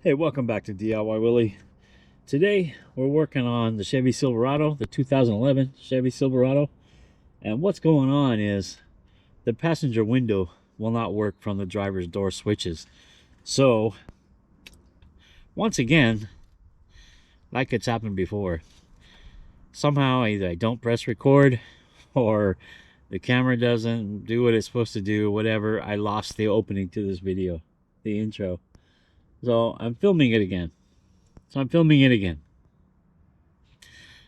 Hey, welcome back to DIY Willie. Today we're working on the Chevy Silverado, the 2011 Chevy Silverado. And what's going on is the passenger window will not work from the driver's door switches. So, once again, like it's happened before, somehow either I don't press record or the camera doesn't do what it's supposed to do, whatever. I lost the opening to this video, the intro. So I'm filming it again.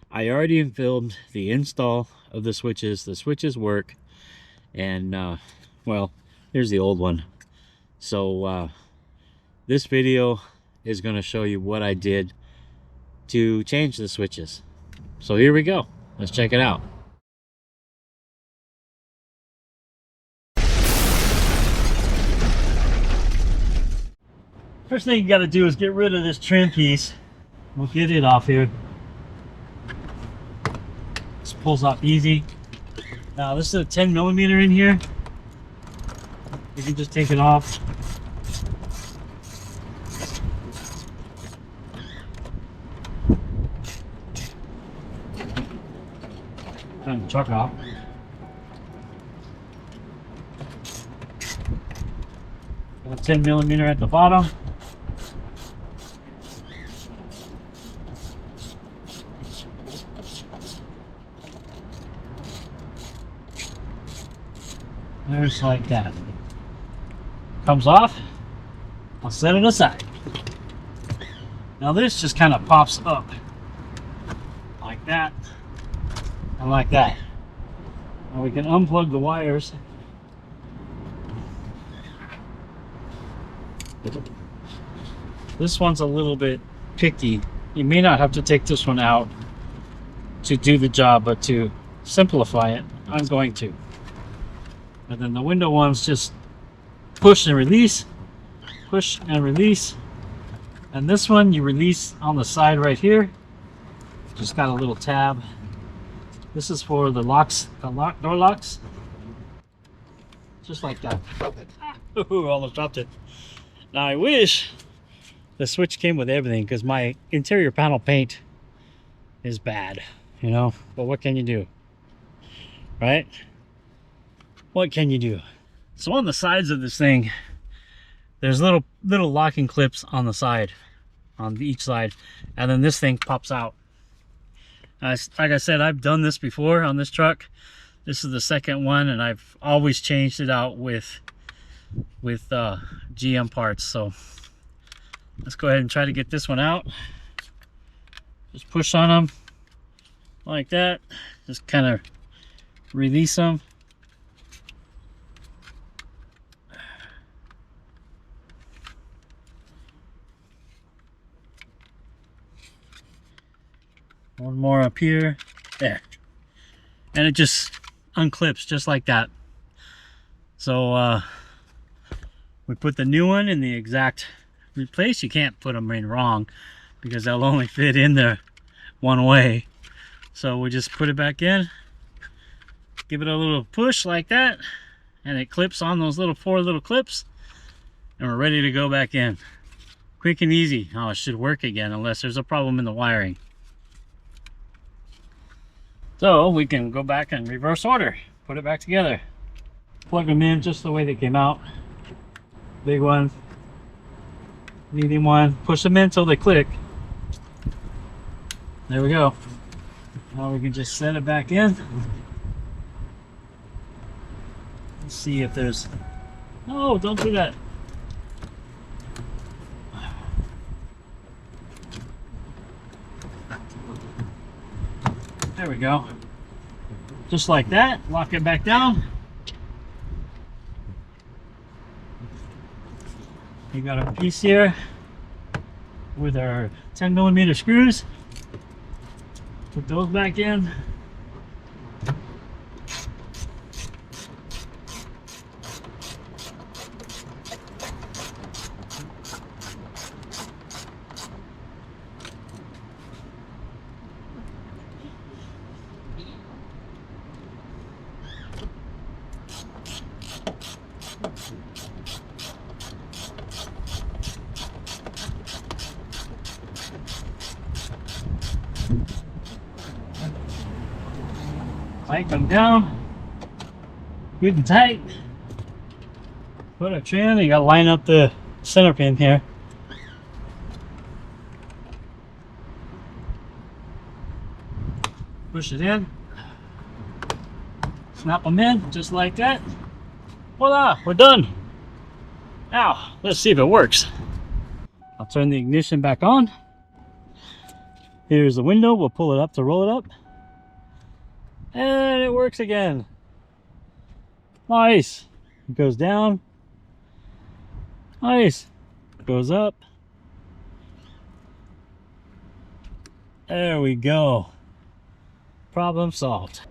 I already filmed the install of the switches. The switches work. And, well, here's the old one. So, this video is going to show you what I did to change the switches. So here we go. Let's check it out. First thing you got to do is get rid of this trim piece. We'll get it off here. This pulls off easy. Now this is a 10mm in here. You can just take it off. Turn the truck off. Got a 10mm at the bottom. There's like that. Comes off. I'll set it aside. Now this just kind of pops up like that and like that. Now we can unplug the wires. This one's a little bit picky. You may not have to take this one out to do the job, but to simplify it, I'm going to. And then the window ones just push and release, push and release. And this one you release on the side right here. Just got a little tab. This is for the locks, door locks. Just like that. Ooh, almost dropped it. Now I wish the switch came with everything because my interior panel paint is bad, you know, but what can you do, right? What can you do? So on the sides of this thing, there's little locking clips on the side, on each side, and then this thing pops out. Like I said, I've done this before on this truck. This is the second one, and I've always changed it out with GM parts. So let's go ahead and try to get this one out. Just push on them like that. Just kind of release them. One more up here. There. And it just unclips just like that. So we put the new one in the exact place. You can't put them in wrong because they'll only fit in there one way. So we just put it back in, give it a little push like that, and it clips on those four little clips, and we're ready to go back in. Quick and easy. Oh, it should work again unless there's a problem in the wiring. So we can go back and reverse order, put it back together. Plug them in just the way they came out. Big one, medium one, push them in until they click. There we go. Now we can just set it back in. Let's see if there's, no, don't do that. There we go. Just like that, lock it back down. You got a piece here with our 10mm screws. Put those back in. Tighten them down. Good and tight. Put a trim. You gotta line up the center pin here. Push it in. Snap them in just like that. Voila, we're done. Now, let's see if it works. I'll turn the ignition back on. Here's the window. We'll pull it up to roll it up. And it works again. Nice. It goes down. Nice. It goes up. There we go. Problem solved.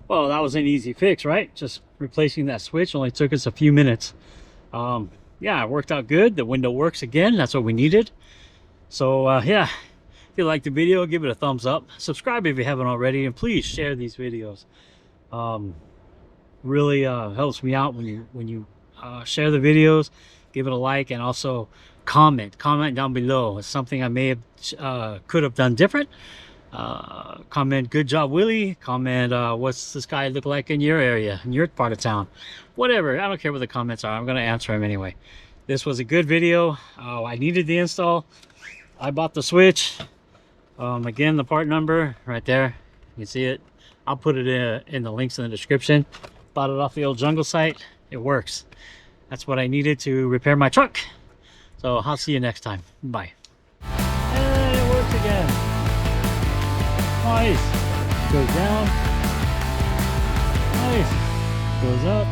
Well, that was an easy fix, right? Just replacing that switch only took us a few minutes. Yeah, it worked out good. The window works again. That's what we needed. So yeah, if you liked the video, give it a thumbs up. Subscribe if you haven't already, and please share these videos. Really helps me out when you share the videos. Give it a like, and also comment down below. It's something I may have could have done different. Comment good job Willie, comment what's this guy look like in your area, in your part of town, whatever. I don't care what the comments are, I'm gonna answer them anyway. This was a good video. I needed the install. I bought the switch. Again, the part number right there, you can see it. I'll put it in the links in the description. Bought it off the old jungle site. It works. That's what I needed to repair my truck. So I'll see you next time. Bye. And it works again. Nice. Goes down. Nice. Goes up.